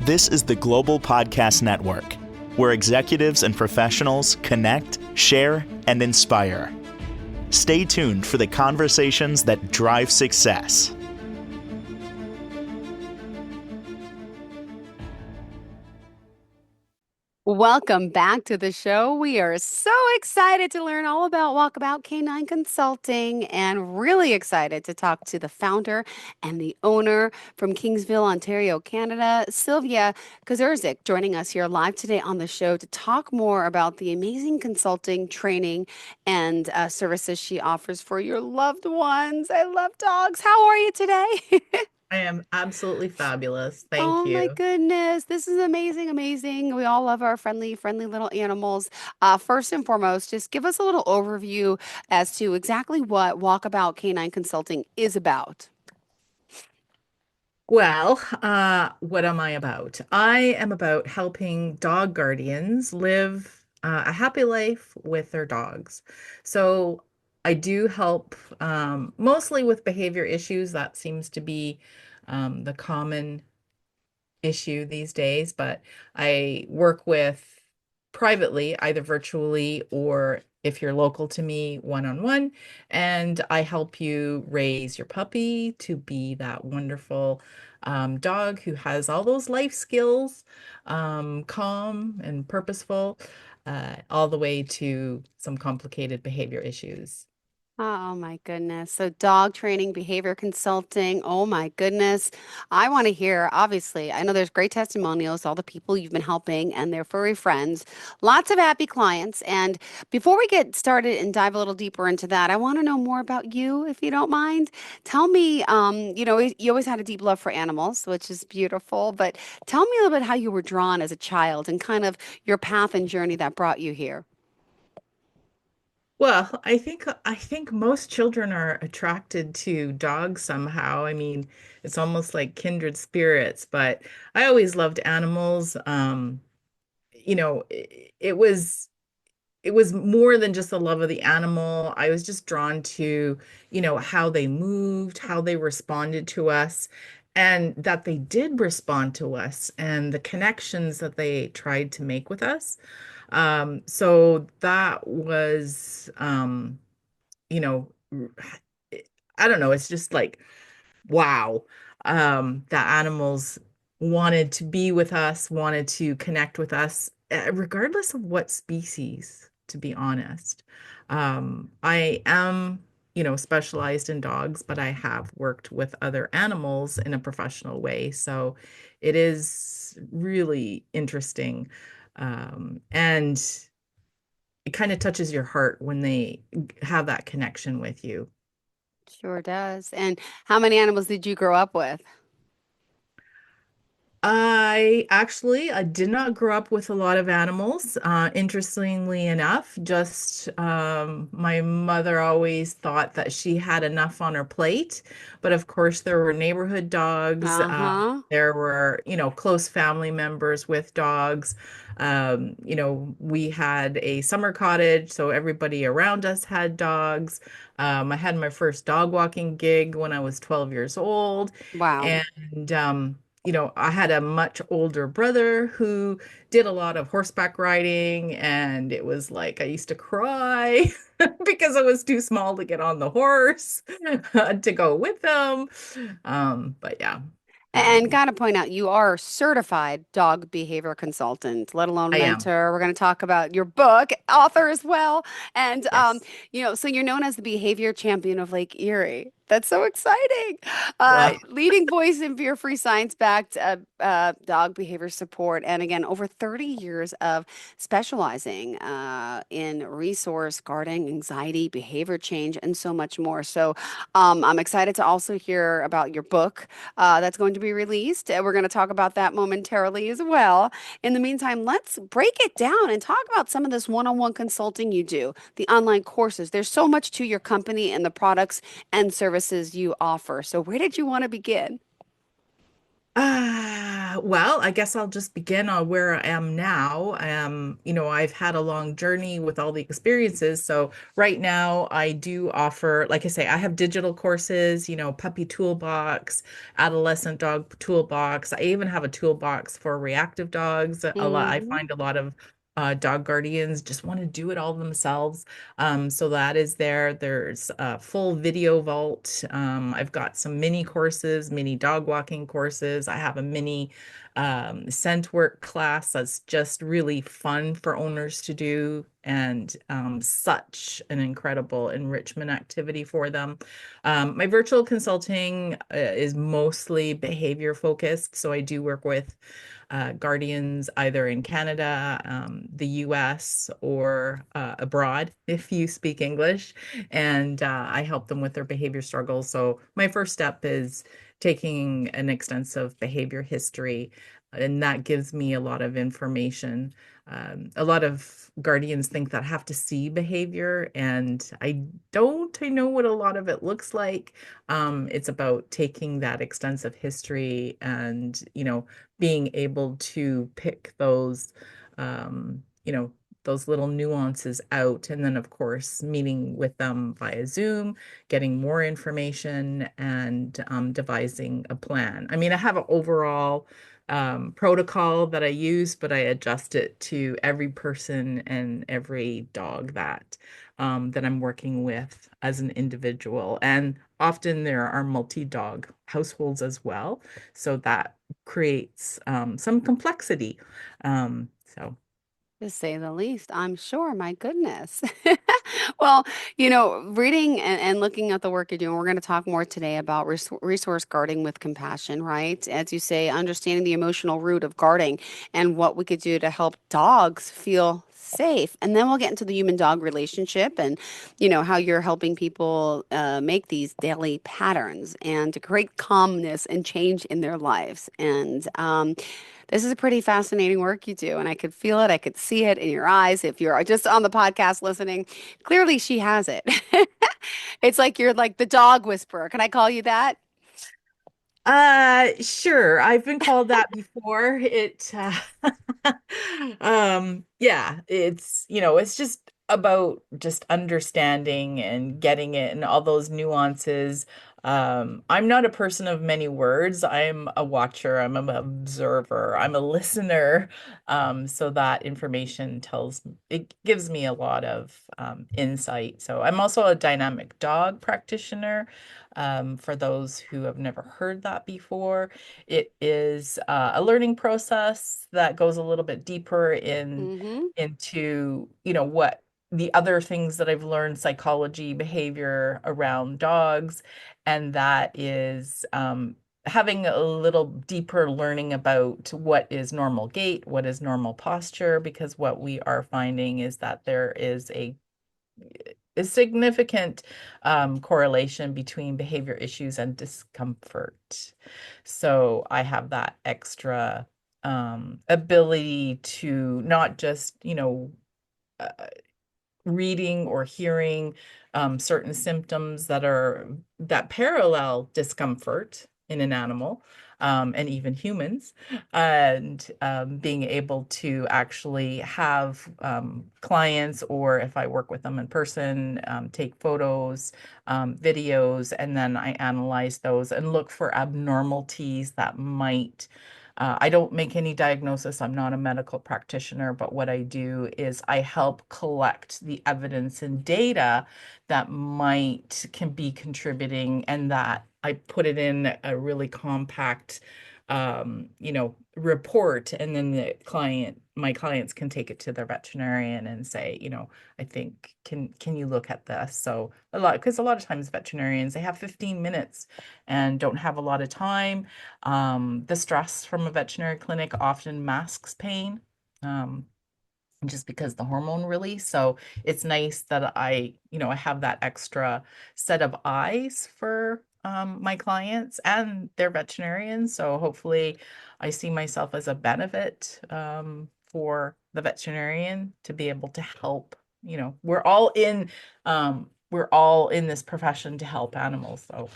This is the Global Podcast Network, where executives and professionals connect, share, and inspire. Stay tuned for the conversations that drive success. Welcome back to the show. We are so excited to learn all about Walkabout Canine Consulting and really excited to talk to the founder and the owner from Kingsville, Ontario, Canada, Sylvia Koczerzuk, joining us here live today on the show to talk more about the amazing consulting, training, and services she offers for your loved ones. I love dogs. How are you today? I am absolutely fabulous. Thank Oh my you. goodness. This is amazing, amazing. We all love our friendly little animals. First and foremost, just give us a little overview as to exactly what Walkabout Canine Consulting is about. Well, what am I about? I am about helping dog guardians live a happy life with their dogs. So I do help mostly with behavior issues. That seems to be the common issue these days, but I work with privately, either virtually or if you're local to me, one-on-one, and I help you raise your puppy to be that wonderful dog who has all those life skills, calm and purposeful, all the way to some complicated behavior issues. Oh my goodness. So dog training, behavior consulting. Oh my goodness. I want to hear, obviously, I know there's great testimonials, all the people you've been helping and their furry friends, lots of happy clients. And before we get started and dive a little deeper into that, I want to know more about you, if you don't mind. Tell me, you always had a deep love for animals, which is beautiful, but tell me a little bit how you were drawn as a child and kind of your path and journey that brought you here. Well, I think most children are attracted to dogs somehow. I mean, it's almost like kindred spirits, but I always loved animals. It was more than just the love of the animal. I was just drawn to, how they moved, how they responded to us, and that they did respond to us and the connections that they tried to make with us. So that was, you know, I don't know, it's just like, wow, that animals wanted to be with us, wanted to connect with us, regardless of what species, to be honest. I am, specialized in dogs, but I have worked with other animals in a professional way. So it is really interesting. And it kind of touches your heart when they have that connection with you. Sure does. And how many animals did you grow up with? I did not grow up with a lot of animals. Interestingly enough, just my mother always thought that she had enough on her plate. But of course, there were neighborhood dogs. Uh-huh. There were, close family members with dogs. We had a summer cottage, so everybody around us had dogs. I had my first dog walking gig when I was 12 years old. Wow. And I had a much older brother who did a lot of horseback riding, and it was like I used to cry because I was too small to get on the horse to go with them. But yeah, And um, got to point out, you are a certified dog behavior consultant, let alone I am. mentor. We're going to talk about your book, author as well. And, Yes. so you're known as the behavior champion of Lake Erie. That's so exciting. Well, Leading voice in fear-free science-backed dog behavior support. And again, over 30 years of specializing in resource guarding, anxiety, behavior change, and so much more. So I'm excited to also hear about your book that's going to be released. We're going to talk about that momentarily as well. In the meantime, let's break it down and talk about some of this one-on-one consulting you do, the online courses. There's so much to your company and the products and services you offer. So where did you want to begin? Well, I guess I'll just begin on where I am now. I've had a long journey with all the experiences. So right now I do offer, like I say, I have digital courses, puppy toolbox, adolescent dog toolbox. I even have a toolbox for reactive dogs. I Hmm. find a lot of dog guardians just want to do it all themselves. So that is there. There's a full video vault. I've got some mini courses, mini dog walking courses. I have a mini scent work class that's just really fun for owners to do and such an incredible enrichment activity for them. My virtual consulting is mostly behavior focused. So I do work with guardians either in Canada, the US, or abroad if you speak English. And I help them with their behavior struggles. So my first step is taking an extensive behavior history, and that gives me a lot of information. A lot of guardians think that I have to see behavior, and I don't. I know what a lot of it looks like. It's about taking that extensive history and, being able to pick those little nuances out. And then, of course, meeting with them via Zoom, getting more information, and devising a plan. I mean, I have an overall protocol that I use, but I adjust it to every person and every dog that I'm working with as an individual. And often there are multi-dog households as well. So that creates some complexity. So To say the least, I'm sure. My goodness. Well, reading and looking at the work you're doing, we're going to talk more today about resource guarding with compassion, right? As you say, understanding the emotional root of guarding and what we could do to help dogs feel safe. And then we'll get into the human dog relationship and, how you're helping people make these daily patterns and to create calmness and change in their lives. And, this is a pretty fascinating work you do, and I could feel it. I could see it in your eyes. If you're just on the podcast listening, clearly she has it. It's like you're like the dog whisperer. Can I call you that? Sure. I've been called that before. Yeah, it's just about just understanding and getting it and all those nuances. I'm not a person of many words. I'm a watcher, I'm an observer, I'm a listener. So that information it gives me a lot of insight. So I'm also a dynamic dog practitioner. For those who have never heard that before, it is a learning process that goes a little bit deeper Mm-hmm. into, what the other things that I've learned, psychology, behavior around dogs, and that is having a little deeper learning about what is normal gait, what is normal posture, because what we are finding is that there is a significant correlation between behavior issues and discomfort. So I have that extra ability to not just, uh, reading or hearing certain symptoms that parallel discomfort in an animal, and even humans, and being able to actually have clients, or if I work with them in person, take photos, videos, and then I analyze those and look for abnormalities that might I don't make any diagnosis. I'm not a medical practitioner, but what I do is I help collect the evidence and data that can be contributing, and that I put it in a really compact, report, and then my clients can take it to their veterinarian and say, I think, can you look at this? So because a lot of times veterinarians, they have 15 minutes and don't have a lot of time. The stress from a veterinary clinic often masks pain, just because the hormone release. So it's nice that I have that extra set of eyes for my clients and their veterinarians. So hopefully I see myself as a benefit for the veterinarian to be able to help. We're all in this profession to help animals. So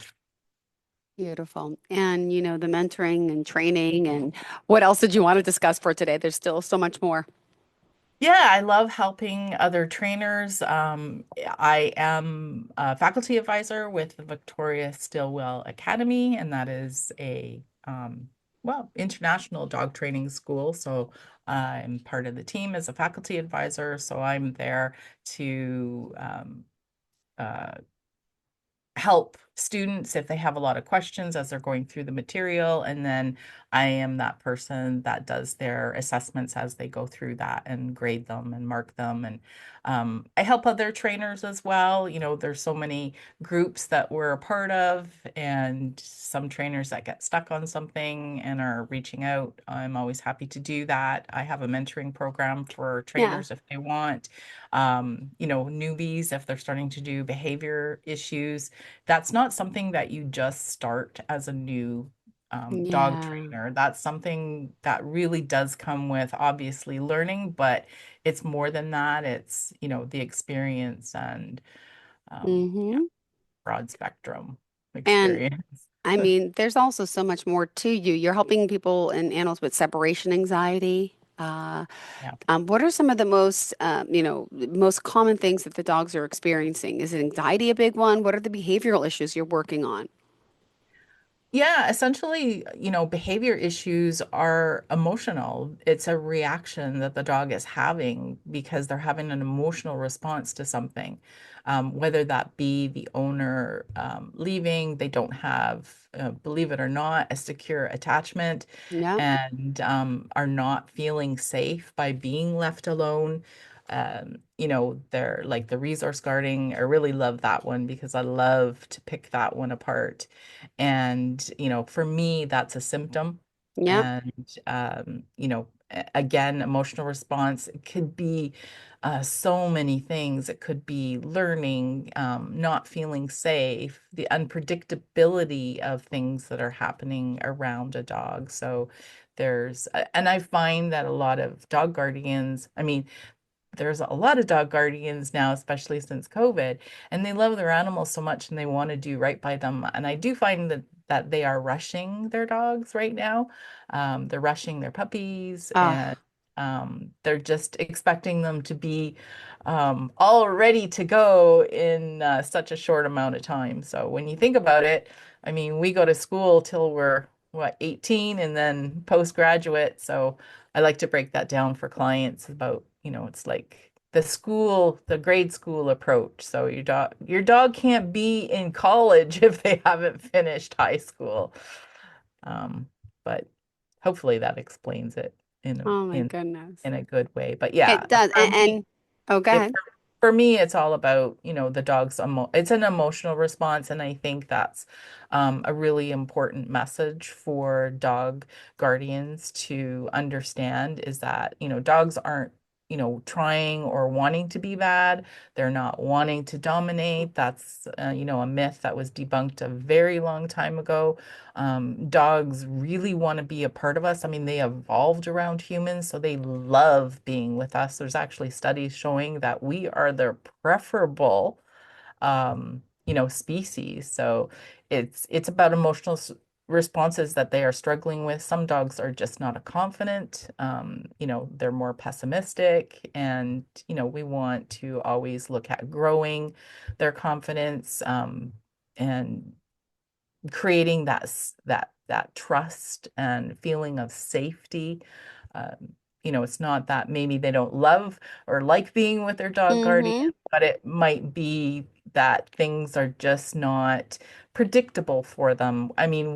Beautiful. And, the mentoring and training, and what else did you want to discuss for today? There's still so much more. Yeah, I love helping other trainers. I am a faculty advisor with the Victoria Stilwell Academy, and that is well, international dog training school. So I'm part of the team as a faculty advisor. So I'm there to uh, help students if they have a lot of questions as they're going through the material. And then I am that person that does their assessments as they go through that and grade them and mark them. And I help other trainers as well. There's so many groups that we're a part of, and some trainers that get stuck on something and are reaching out. I'm always happy to do that. I have a mentoring program for Yeah. trainers if they want. Newbies, if they're starting to do behavior issues, that's not something that you just start as a new dog Yeah. trainer. That's something that really does come with obviously learning, but it's more than that. It's, the experience and yeah, Hmm. broad spectrum And experience. I mean, there's also so much more to you. You're helping people and animals with separation anxiety. Yeah. What are some of the most common things that the dogs are experiencing? Is anxiety a big one? What are the behavioral issues you're working on? Yeah, essentially, behavior issues are emotional. It's a reaction that the dog is having because they're having an emotional response to something, whether that be the owner leaving, they don't have, believe it or not, a secure attachment Yeah. and are not feeling safe by being left alone. They're like the resource guarding. I really love that one because I love to pick that one apart. And, for me, that's a symptom. Yeah. And, again, emotional response, it could be so many things. It could be learning, not feeling safe, the unpredictability of things that are happening around a dog. So and I find that a lot of dog guardians, I mean, there's a lot of dog guardians now, especially since COVID, and they love their animals so much and they want to do right by them. And I do find that they are rushing their dogs right now. They're rushing their puppies and Ah, they're just expecting them to be all ready to go in such a short amount of time. So when you think about it, I mean, we go to school till we're what, 18 and then postgraduate. So I like to break that down for clients about, it's like the grade school approach. So your dog can't be in college if they haven't finished high school. Um, but hopefully that explains it in a, oh my in goodness. in a good way. But yeah, It does. for me, Oh, go it ahead. for me, it's all about, the dog's it's an emotional response, and I think that's a really important message for dog guardians to understand is that, dogs aren't, trying or wanting to be bad. They're not wanting to dominate. That's, a myth that was debunked a very long time ago. Dogs really want to be a part of us. I mean, they evolved around humans, so they love being with us. There's actually studies showing that we are their preferable, species. So it's about responses that they are struggling with. Some dogs are just not a confident. They're more pessimistic, and we want to always look at growing their confidence, and creating that trust and feeling of safety. It's not that maybe they don't love or like being with their dog guardian, Mm-hmm. but it might be that things are just not predictable for them. I mean,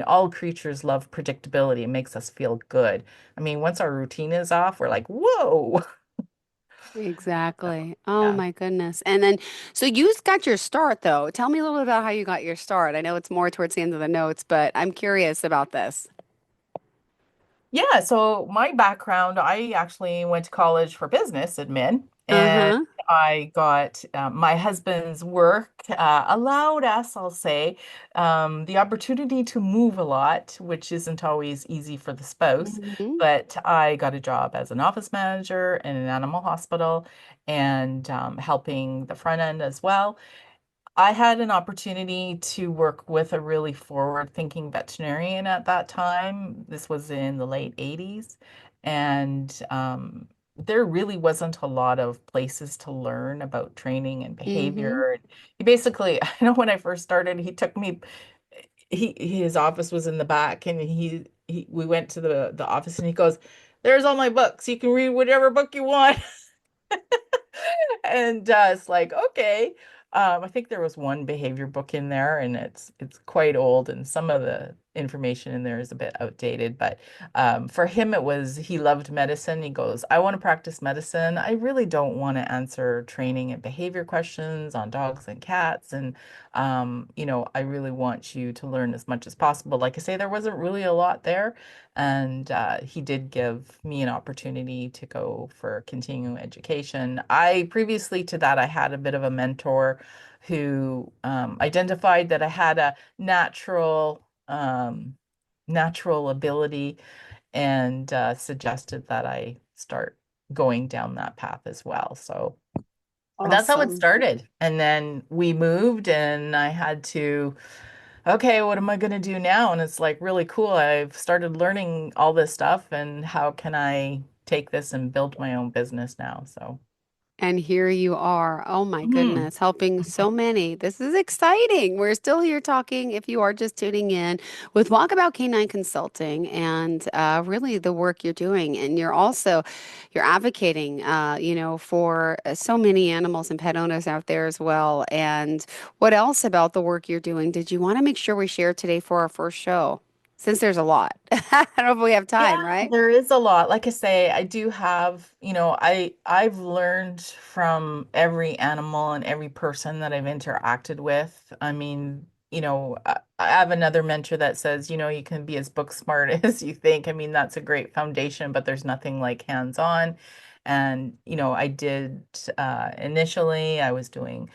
all creatures love predictability. It makes us feel good. I mean, once our routine is off, we're like, whoa. So, Exactly. Oh yeah. my goodness. And then, so you got your start though. Tell me a little bit about how you got your start. I know it's more towards the end of the notes, but I'm curious about this. Yeah, so my background, I actually went to college for business admin, and Uh-huh. I got my husband's work allowed us, I'll say, the opportunity to move a lot, which isn't always easy for the spouse. Hmm. But I got a job as an office manager in an animal hospital and helping the front end as well. I had an opportunity to work with a really forward-thinking veterinarian at that time. This was in the late 80s. And there really wasn't a lot of places to learn about training and Mm-hmm. behavior. He basically, I know when I first started, he took me, his office was in the back, and we went to the office, and he goes, "There's all my books. You can read whatever book you want." And it's like, okay. I think there was one behavior book in there, and it's quite old, and some of the information in there is a bit outdated. But for him, it was he loved medicine. He goes, I want to practice medicine. I really don't want to answer training and behavior questions on dogs and cats. And I really want you to learn as much as possible. Like I say, there wasn't really a lot there. And he did give me an opportunity to go for continuing education. I previously to that, I had a bit of a mentor who identified that I had a natural ability, and suggested that I start going down that path as well. So that's how it Awesome. started. And then we moved, and I had to, okay, what am I going to do now? And it's like really cool. I've started learning all this stuff, and how can I take this and build my own business now? So, And here you are. Oh my mhm. goodness, helping so many. This is exciting. We're still here talking, if you are just tuning in, with Walkabout Canine Consulting and really the work you're doing. And you're advocating, for so many animals and pet owners out there as well. And what else about the work you're doing did you want to make sure we share today for our first show? Since there's a lot. I don't know if we have Yeah, time, right? there is a lot. Like I say, I do have, I've learned from every animal and every person that I've interacted with. I mean, I have another mentor that says, you can be as book smart as you think. I mean, that's a great foundation, but there's nothing like hands-on. And, I did initially, I was doing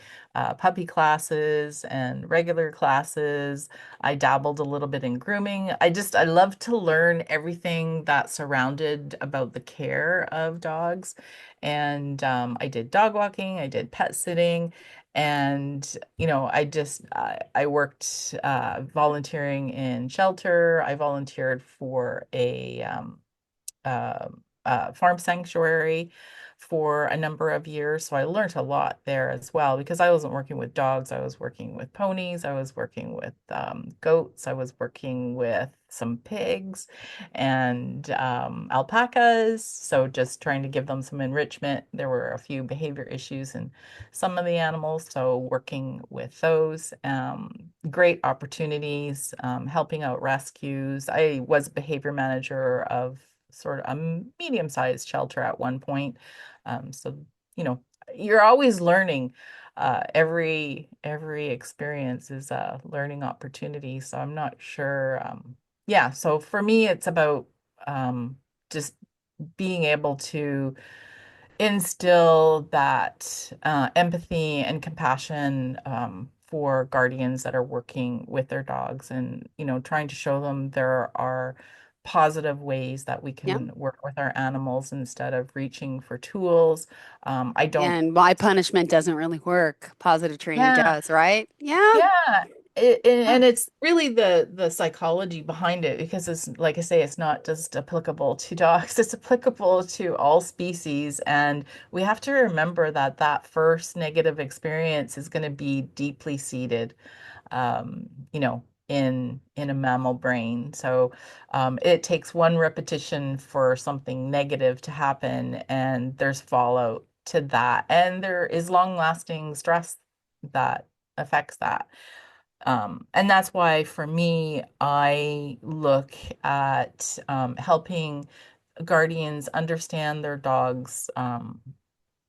puppy classes and regular classes. I dabbled a little bit in grooming. I love to learn everything that surrounded about the care of dogs. And I did dog walking, I did pet sitting, and I worked volunteering in shelter. I volunteered for a uh, farm sanctuary for a number of years. So I learned a lot there as well, because I wasn't working with dogs. I was working with ponies. I was working with goats. I was working with some pigs and alpacas. So just trying to give them some enrichment. There were a few behavior issues in some of the animals. So working with those, great opportunities, helping out rescues. I was behavior manager of sort of a medium-sized shelter at one point. So, you know, you're always learning. Every experience is a learning opportunity. So I'm not sure. Yeah, so for me, it's about just being able to instill that empathy and compassion for guardians that are working with their dogs, and trying to show them there are positive ways that we Yeah. can work with our animals instead of reaching for tools. I don't. And why punishment doesn't really work. Positive training Yeah. does, right? Yeah. Yeah, Yeah. and it's really the psychology behind it, because it's like I say, it's not just applicable to dogs, it's applicable to all species. And we have to remember that that first negative experience is going to be deeply seated, in a mammal brain. So it takes one repetition for something negative to happen, and there's fallout to that, and there is long-lasting stress that affects that. And that's why, for me, I look at helping guardians understand their dogs.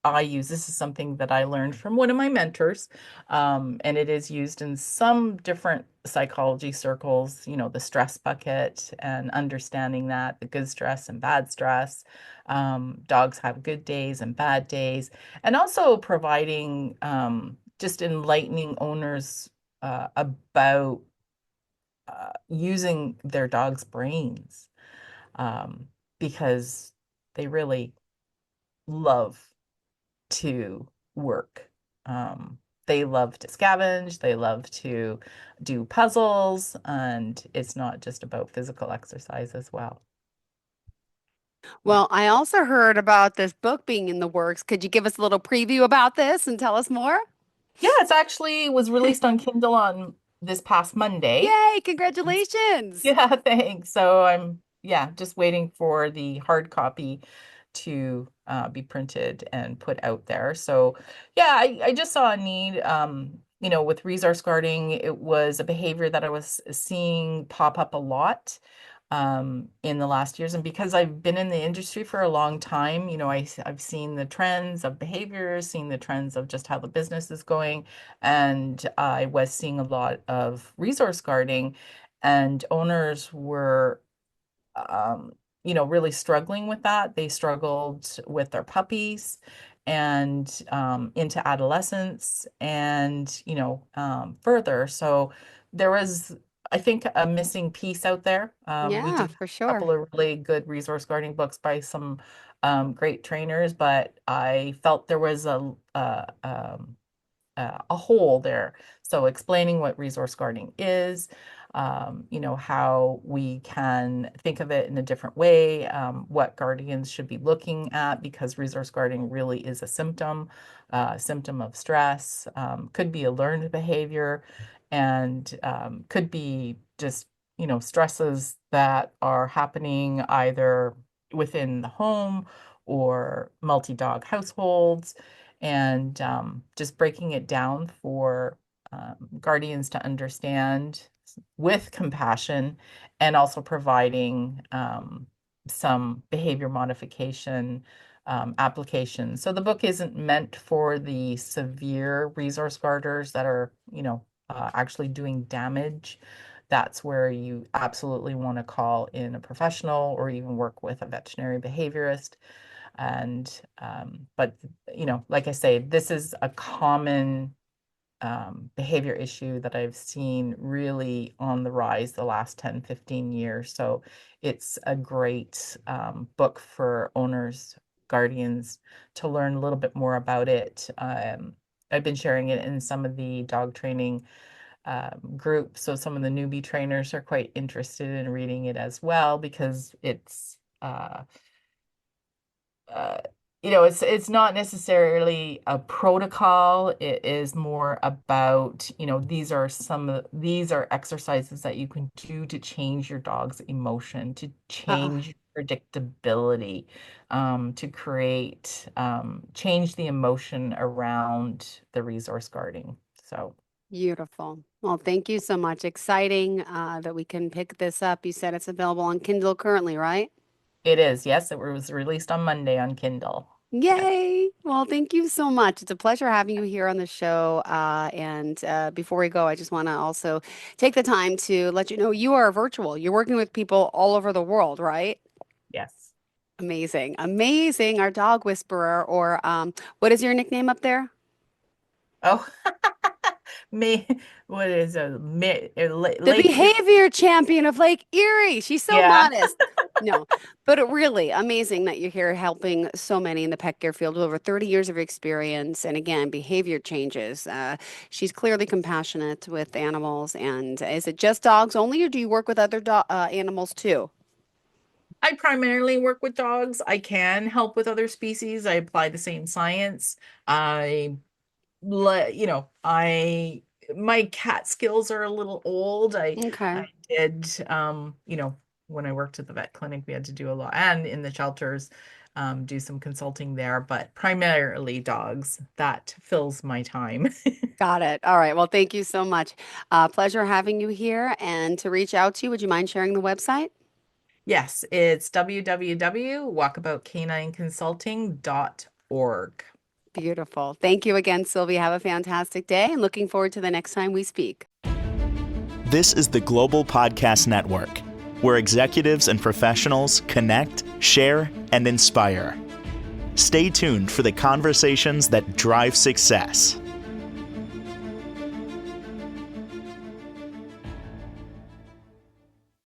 This is something that I learned from one of my mentors, and it is used in some different psychology circles, the stress bucket, and understanding that the good stress and bad stress. Dogs have good days and bad days, and also providing just enlightening owners about using their dog's brains, um, because they really love to work. Um, they love to scavenge, they love to do puzzles, and it's not just about physical exercise as well. Well, I also heard about this book being in the works. Could you give us a little preview about this and tell us more? Yeah, it's actually was released on Kindle on this past Monday. Yay, congratulations. Yeah, thanks. So I'm, yeah, just waiting for the hard copy to be printed and put out there. So yeah, I just saw a need, with resource guarding. It was a behavior that I was seeing pop up a lot in the last years. And because I've been in the industry for a long time, I've seen the trends of behaviors, seen the trends of just how the business is going. And I was seeing a lot of resource guarding, and owners were really struggling with that. They struggled with their puppies and into adolescence and, further. So there was, I think, a missing piece out there. We Yeah, did for a sure. couple of really good resource guarding books by some great trainers, but I felt there was a hole there. So explaining what resource guarding is, how we can think of it in a different way, what guardians should be looking at, because resource guarding really is a symptom of stress, could be a learned behavior, and could be just, stresses that are happening either within the home or multi-dog households, and just breaking it down for guardians to understand with compassion, and also providing some behavior modification applications. So the book isn't meant for the severe resource guarders that are, actually doing damage. That's where you absolutely want to call in a professional or even work with a veterinary behaviorist. And but like I say, this is a common behavior issue that I've seen really on the rise the last 10, 15 years. So it's a great book for owners, guardians, to learn a little bit more about it. I've been sharing it in some of the dog training groups, so some of the newbie trainers are quite interested in reading it as well, because it's uh, it's not necessarily a protocol. It is more about, these are exercises that you can do to change your dog's emotion, to Uh-oh. change predictability, to create, change the emotion around the resource guarding. So Beautiful. Well, thank you so much. Exciting that we can pick this up. You said it's available on Kindle currently, right? it is, yes, it was released on Monday on Kindle. Yes. Yay! Well, thank you so much. It's a pleasure having you here on the show. And before we go, I just want to also take the time to let you know you are virtual. You're working with people all over the world, right? Yes. Amazing. Amazing. Our dog whisperer, or what is your nickname up there? Oh, me, what is The Lake Erie? behavior champion of Lake Erie. She's so Yeah. modest. No, but really amazing that you're here helping so many in the pet care field with over 30 years of experience. And again, behavior changes. She's clearly compassionate with animals. And is it just dogs only, or do you work with other animals too? I primarily work with dogs. I can help with other species. I apply the same science. I let I my cat skills are a little old. I Okay. did when I worked at the vet clinic, we had to do a lot, and in the shelters, do some consulting there, but primarily dogs. That fills my time. Got it. All right. Well, thank you so much. Pleasure having you here. And to reach out to you, would you mind sharing the website? Yes, it's www.walkaboutcanineconsulting.org. Beautiful. Thank you again, Sylvia. Have a fantastic day and looking forward to the next time we speak. This is the Global Podcast Network, where executives and professionals connect, share, and inspire. Stay tuned for the conversations that drive success.